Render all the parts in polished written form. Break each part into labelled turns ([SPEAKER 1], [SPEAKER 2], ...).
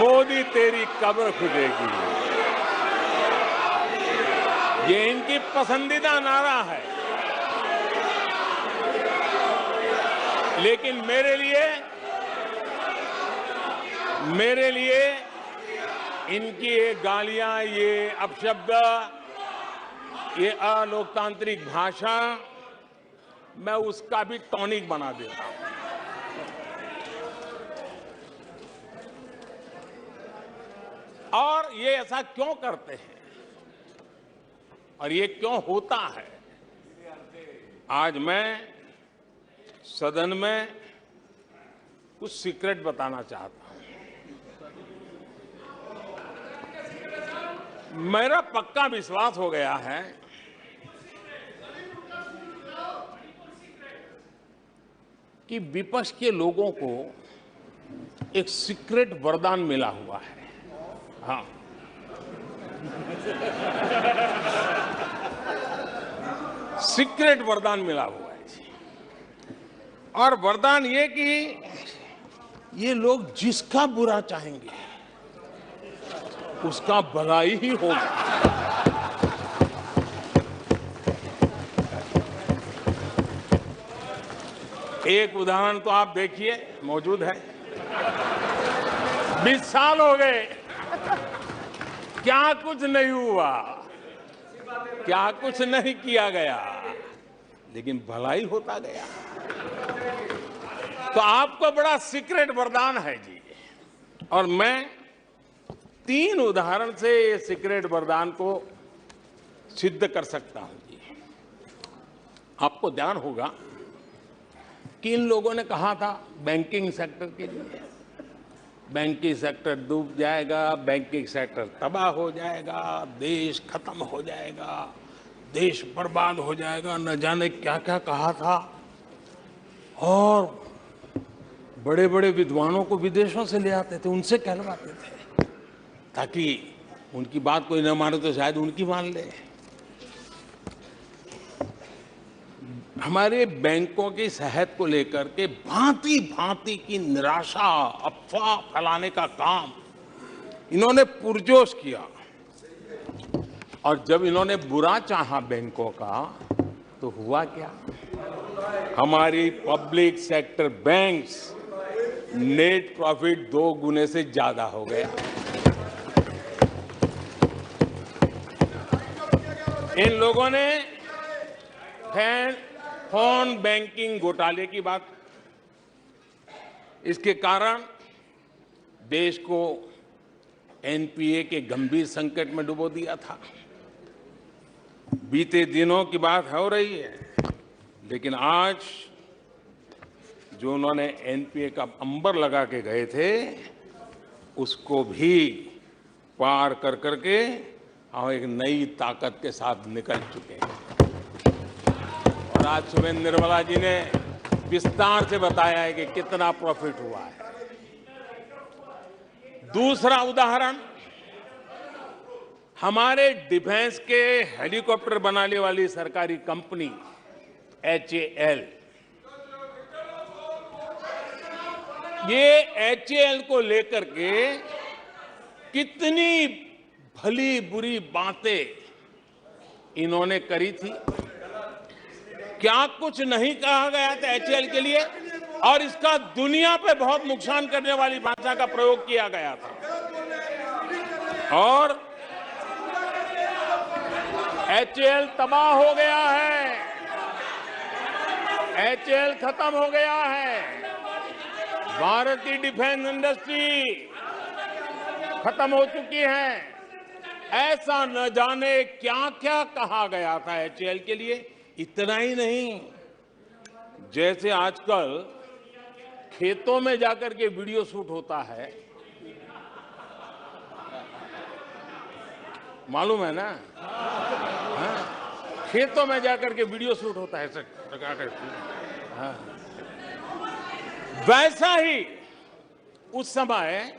[SPEAKER 1] मोदी तेरी कब्र खुदेगी, ये इनकी पसंदीदा नारा है। लेकिन मेरे लिए इनकी ये गालियां, ये अपशब्द, ये अलोकतांत्रिक भाषा मैं उसका भी टॉनिक बना देता हूं। और ये ऐसा क्यों करते हैं और ये क्यों होता है, आज मैं सदन में कुछ सीक्रेट बताना चाहता हूं। मेरा पक्का विश्वास हो गया है कि विपक्ष के लोगों को एक सीक्रेट वरदान मिला हुआ है। हाँ, सीक्रेट वरदान मिला हुआ है जी। और वरदान ये कि ये लोग जिसका बुरा चाहेंगे उसका भलाई ही होगा। एक उदाहरण तो आप देखिए, मौजूद है। 20 साल हो गए, क्या कुछ नहीं हुआ, क्या कुछ नहीं किया गया, लेकिन भलाई होता गया। तो आपको बड़ा सीक्रेट वरदान है जी। और मैं 3 उदाहरण से ये सीक्रेट वरदान को सिद्ध कर सकता हूं जी। आपको ध्यान होगा कि इन लोगों ने कहा था बैंकिंग सेक्टर के लिए, बैंकिंग सेक्टर डूब जाएगा, बैंकिंग सेक्टर तबाह हो जाएगा, देश खत्म हो जाएगा, देश बर्बाद हो जाएगा, न जाने क्या क्या कहा था। और बड़े बड़े विद्वानों को विदेशों से ले आते थे, उनसे कहलवाते थे ताकि उनकी बात कोई न माने तो शायद उनकी मान ले। हमारे बैंकों की सेहत को लेकर के भांति भांति की निराशा, अफवाह फैलाने का काम इन्होंने पुरजोश किया। और जब इन्होंने बुरा चाहा बैंकों का, तो हुआ क्या? हमारी public sector banks net profit 2 गुने से ज्यादा हो गया। इन लोगों ने फोन बैंकिंग घोटाले की बात, इसके कारण देश को एनपीए के गंभीर संकट में डुबो दिया था। बीते दिनों की बात हो रही है, लेकिन आज जो उन्होंने एनपीए का अंबर लगा के गए थे, उसको भी पार कर करके हम एक नई ताकत के साथ निकल चुके हैं। और आज सुबह निर्मला जी ने विस्तार से बताया है कि कितना प्रॉफिट हुआ है। दूसरा उदाहरण, हमारे डिफेंस के हेलीकॉप्टर बनाने वाली सरकारी कंपनी एचएएल, ये एचएएल को लेकर के कितनी भली बुरी बातें इन्होंने करी थी। क्या कुछ नहीं कहा गया था एचएएल के लिए, और इसका दुनिया पे बहुत नुकसान करने वाली भाषा का प्रयोग किया गया था। और एचएएल तबाह हो गया है, एचएएल खत्म हो गया है, भारत की डिफेंस इंडस्ट्री खत्म हो चुकी है। ऐसा न जाने क्या क्या कहा गया था एचएएल के लिए। इतना ही नहीं, जैसे आजकल खेतों में जाकर के वीडियो शूट होता है, मालूम है ना? हाँ? खेतों में जाकर के वीडियो शूट होता है, हाँ। वैसा ही उस समय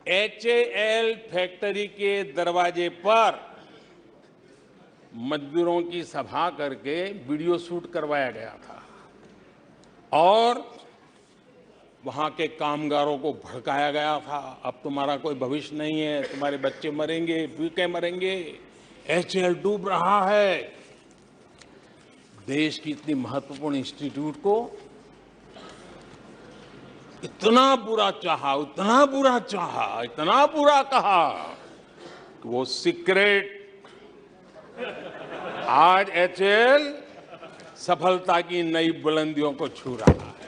[SPEAKER 1] एचएएल फैक्ट्री के दरवाजे पर मजदूरों की सभा करके वीडियो शूट करवाया गया था। और वहां के कामगारों को भड़काया गया था, अब तुम्हारा कोई भविष्य नहीं है, तुम्हारे बच्चे मरेंगे, भूखे मरेंगे, एचएएल डूब रहा है। देश की इतनी महत्वपूर्ण इंस्टीट्यूट को इतना बुरा चाहा, इतना बुरा चाहा, इतना बुरा कहा कि वो सीक्रेट आज एचएएल सफलता की नई बुलंदियों को छू रहा है।